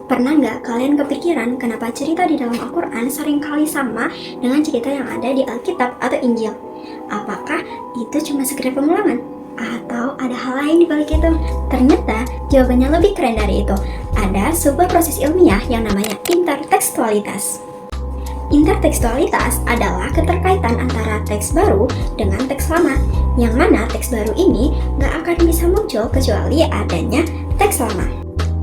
Pernah nggak kalian kepikiran kenapa cerita di dalam Al-Quran seringkali sama dengan cerita yang ada di Alkitab atau Injil? Apakah itu cuma sekedar pengulangan? Atau ada hal lain di balik itu? Ternyata jawabannya lebih keren dari itu. Ada sebuah proses ilmiah yang namanya intertekstualitas. Intertekstualitas adalah keterkaitan antara teks baru dengan teks lama, yang mana teks baru ini nggak akan bisa muncul kecuali adanya teks lama.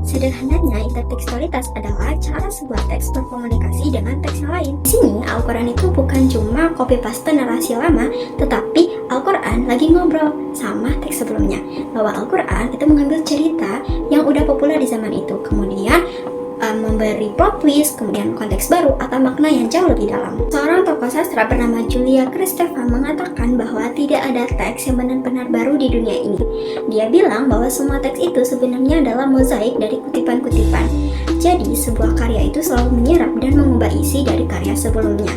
Sederhananya, intertekstualitas adalah cara sebuah teks berkomunikasi dengan teks yang lain. Di sini, Al-Quran itu bukan cuma copy-paste narasi lama, tetapi Al-Quran lagi ngobrol sama teks sebelumnya. Bahwa Al-Quran itu mengambil cerita yang udah populer di zaman itu, kemudian memberi plot twist, kemudian konteks baru atau makna yang jauh lebih dalam. Seorang tokoh sastra bernama Julia Kristeva mengatakan bahwa tidak ada teks yang benar-benar baru di dunia ini. Dia bilang bahwa semua teks itu sebenarnya adalah mozaik dari kutipan-kutipan. Jadi, sebuah karya itu selalu menyerap dan mengubah isi dari karya sebelumnya.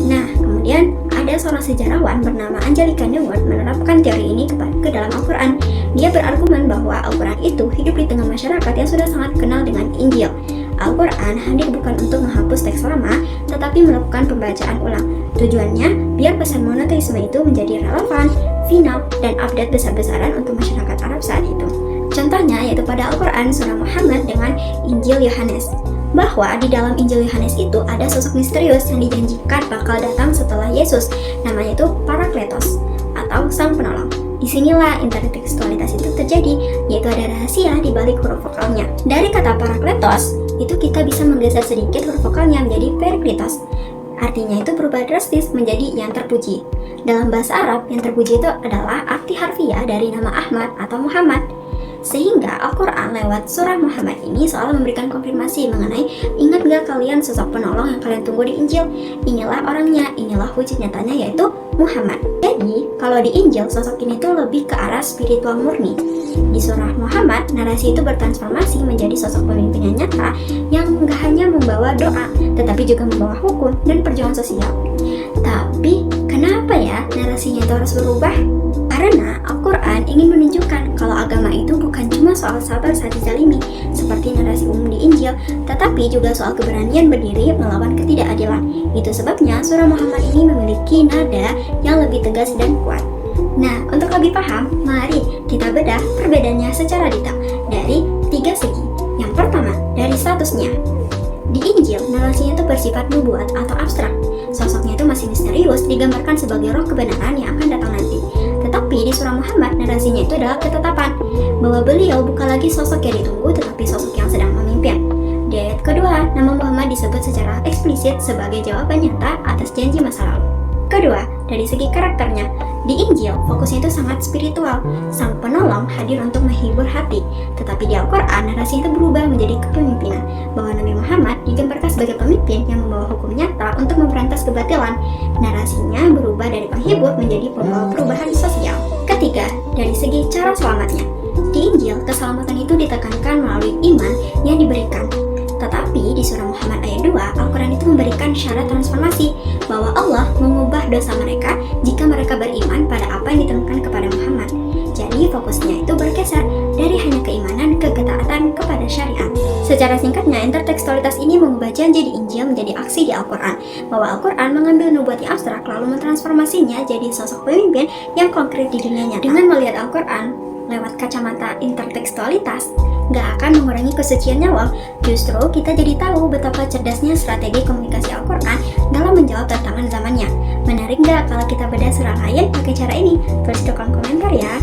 Nah, kemudian ada seorang sejarawan bernama Angelica Neward menerapkan teori ini ke dalam Al-Quran. Dia berargumen bahwa Al-Quran itu hidup di tengah masyarakat yang sudah sangat kenal dengan Injil. Al-Quran hadir bukan untuk menghapus teks lama, tetapi melakukan pembacaan ulang. Tujuannya, biar pesan monoteisme itu menjadi relevan, final, dan update besar-besaran untuk masyarakat Arab saat itu. Contohnya yaitu pada Al-Quran surah Muhammad dengan Injil Yohanes. Bahwa di dalam Injil Yohanes itu ada sosok misterius yang dijanjikan bakal datang setelah Yesus, namanya itu Parakletos atau Sang Penolong. Disinilah intertekstualitas itu terjadi, yaitu ada rahasia di balik huruf vokalnya. Dari kata Parakletos, itu kita bisa menggeser sedikit huruf vokalnya menjadi Perikletos. Artinya itu berubah drastis menjadi yang terpuji. Dalam bahasa Arab, yang terpuji itu adalah arti harfiah dari nama Ahmad atau Muhammad. Sehingga Al-Quran lewat surah Muhammad ini selalu memberikan konfirmasi mengenai ingat gak kalian sosok penolong yang kalian tunggu di Injil? Inilah orangnya, inilah wujud nyatanya yaitu Muhammad. Jadi, kalau di Injil sosok ini tuh lebih ke arah spiritual murni. Di surah Muhammad, narasi itu bertransformasi menjadi sosok pemimpin yang nyata yang gak hanya membawa doa, tetapi juga membawa hukum dan perjuangan sosial. Tapi, kenapa ya narasinya itu harus berubah? Karena Al-Quran ingin menunjukkan kalau agama itu bukan cuma soal sabar saat dizalimi, seperti narasi umum di Injil, tetapi juga soal keberanian berdiri melawan ketidakadilan. Itu sebabnya surah Muhammad ini memiliki nada yang lebih tegas dan kuat. Nah, untuk lebih paham, mari kita bedah perbedaannya secara detail dari 3 segi. Yang pertama, dari statusnya. Di Injil, narasinya itu bersifat nubuat atau abstrak. Sosoknya itu masih misterius, digambarkan sebagai roh kebenaran yang akan datang nanti. Tetapi di surah Muhammad, narasinya itu adalah ketetapan bahwa beliau bukan lagi sosok yang ditunggu, tetapi sosok yang sedang memimpin. Di ayat kedua, nama Muhammad disebut secara eksplisit sebagai jawaban nyata atas janji masa lalu. Kedua, dari segi karakternya, di Injil fokusnya itu sangat spiritual. Sang penolong hadir untuk menghibur hati. Tetapi di Al-Quran, narasi itu berubah menjadi kepemimpinan, bahwa Nabi Muhammad digambarkan sebagai pemimpin yang membawa hukum nyata untuk memberantas kebatilan. Narasinya berubah dari penghibur menjadi pembawa perubahan sosial. Ketiga, dari segi cara selamatnya. Di Injil, keselamatan itu ditekankan melalui iman yang diberikan. Tetapi di surah Muhammad ayat 2, Al-Quran itu memberikan syarat transformasi bahwa Allah mengubah dosa mereka jika mereka beriman pada apa yang ditemukan kepada Muhammad. Jadi fokusnya itu bergeser dari hanya keimanan ke ketaatan kepada syariat. Secara singkatnya, intertekstualitas ini mengubah janji di Injil menjadi aksi di Al-Quran, bahwa Al-Quran mengambil nubuat yang abstrak lalu mentransformasinya jadi sosok pemimpin yang konkret di dunia nyata. Dengan melihat Al-Quran lewat kacamata intertekstualitas, gak akan mengurangi kesuciannya loh. Justru kita jadi tahu betapa cerdasnya strategi komunikasi Al-Quran dalam menjawab tantangan zamannya. Menarik gak kalau kita bedah surah lain pakai cara ini? Tulis di kolom komentar ya.